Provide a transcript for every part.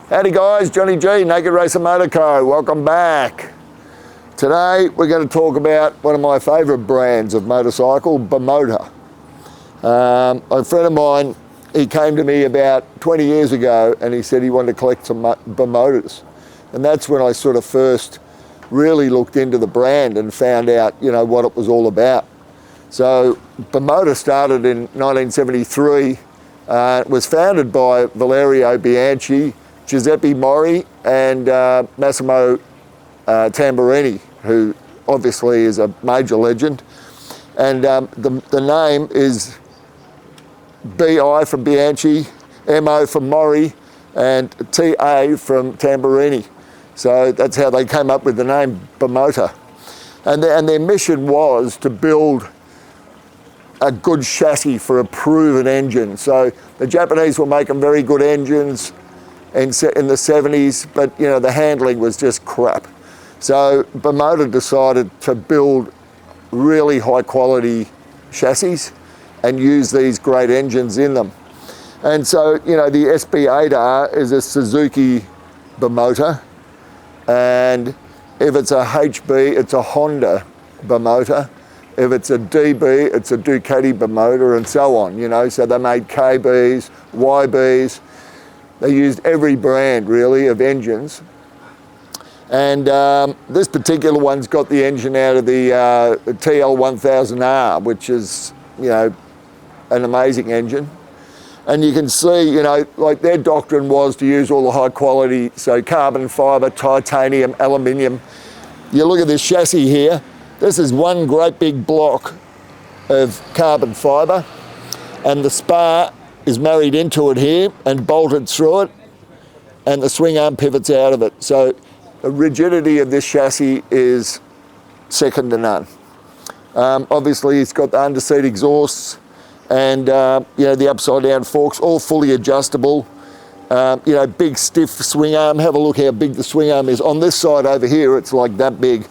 Howdy guys, Johnny G, Naked Racer Motor Co. Welcome back. Today we're going to talk about one of my favourite brands of motorcycle, Bimota. A friend of mine, he came to me about 20 years ago and he said he wanted to collect some Bimotas. And that's when I sort of first really looked into the brand and found out, you know, what it was all about. So Bimota started in 1973. It was founded by Valerio Bianchi, Giuseppe Mori and Massimo Tamburini, who obviously is a major legend. And the name is BI from Bianchi, MO from Mori, and TA from Tamburini. So that's how they came up with the name Bimota. And their mission was to build a good chassis for a proven engine. So the Japanese were making very good engines in the 70s, but you know, the handling was just crap. So Bimota decided to build really high quality chassis and use these great engines in them. And so, you know, the SB8R is a Suzuki Bimota, and if it's a HB, it's a Honda Bimota. If it's a DB, it's a Ducati Bimota, and so on, you know. So they made KBs, YBs. They used every brand, really, of engines. And this particular one's got the engine out of the TL1000R, which is, you know, an amazing engine. And you can see, you know, like their doctrine was to use all the high quality, so carbon fibre, titanium, aluminium. You look at this chassis here. This is one great big block of carbon fibre, and the spar is married into it here and bolted through it, and the swing arm pivots out of it. So the rigidity of this chassis is second to none. Obviously it's got the underseat exhausts and you know, the upside down forks, all fully adjustable. You know, big stiff swing arm. Have a look how big the swing arm is. On this side over here, it's like that big.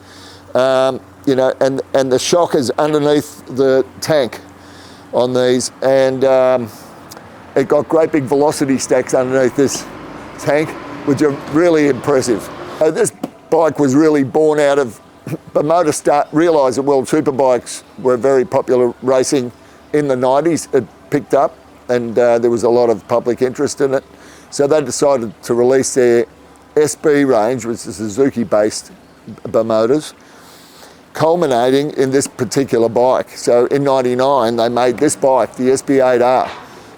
You know, and the shock is underneath the tank on these, and it got great big velocity stacks underneath this tank, which are really impressive. This bike was really born out of Bimota realised that World Superbikes were very popular racing in the 90s. It picked up, and there was a lot of public interest in it. So they decided to release their SB range, which is Suzuki-based Bimotas, culminating in this particular bike. So in '99, they made this bike, the SB8R.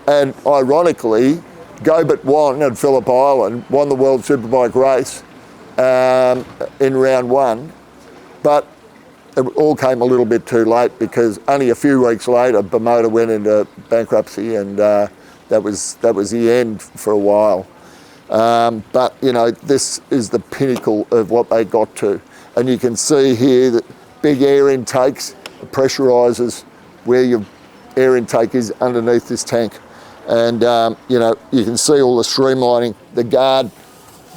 And ironically, Gobert won at Phillip Island, won the World Superbike race in round one, but it all came a little bit too late because only a few weeks later, Bimota went into bankruptcy, and that was the end for a while. But you know, this is the pinnacle of what they got to. And you can see here that big air intakes, pressurizers where your air intake is underneath this tank. And you know, you can see all the streamlining. The guard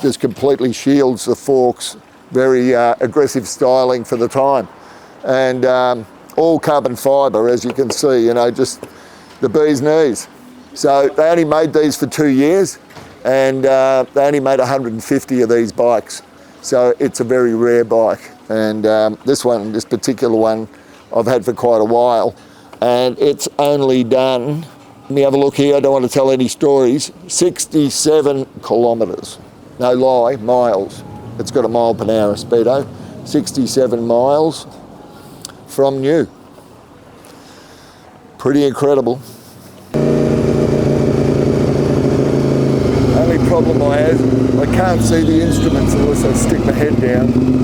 just completely shields the forks. Very aggressive styling for the time. And all carbon fibre, as you can see, you know, just the bee's knees. So they only made these for 2 years, and they only made 150 of these bikes. So it's a very rare bike. And this particular one, I've had for quite a while. And it's only done, let me have a look here, I don't want to tell any stories, 67 kilometres. No lie, miles. It's got a mile per hour speedo. 67 miles from new. Pretty incredible. Only problem I have, I can't see the instruments unless I stick my head down.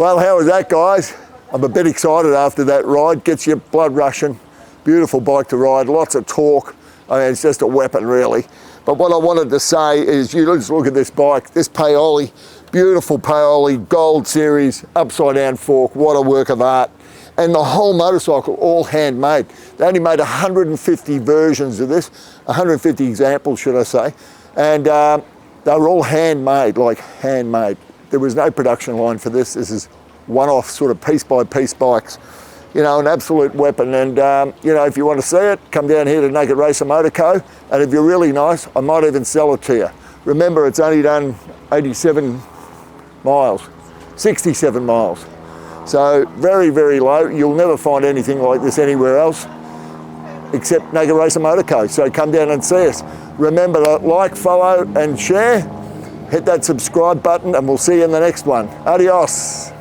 Well, how was that, guys? I'm a bit excited after that ride. Gets your blood rushing. Beautiful bike to ride, lots of torque. I mean, it's just a weapon, really. But what I wanted to say is, you just look at this bike, this Paoli, beautiful Paoli, Gold Series, upside down fork, what a work of art. And the whole motorcycle, all handmade. They only made 150 versions of this, 150 examples, should I say. And they were all handmade, like handmade. There was no production line for this. This is one-off sort of piece-by-piece bikes. You know, an absolute weapon. And, you know, if you want to see it, come down here to Naked Racer Motor Co. And if you're really nice, I might even sell it to you. Remember, it's only done 87 miles, 67 miles. So very, very low. You'll never find anything like this anywhere else except Naked Racer Motor Co. So come down and see us. Remember to like, follow and share. Hit that subscribe button and we'll see you in the next one. Adios.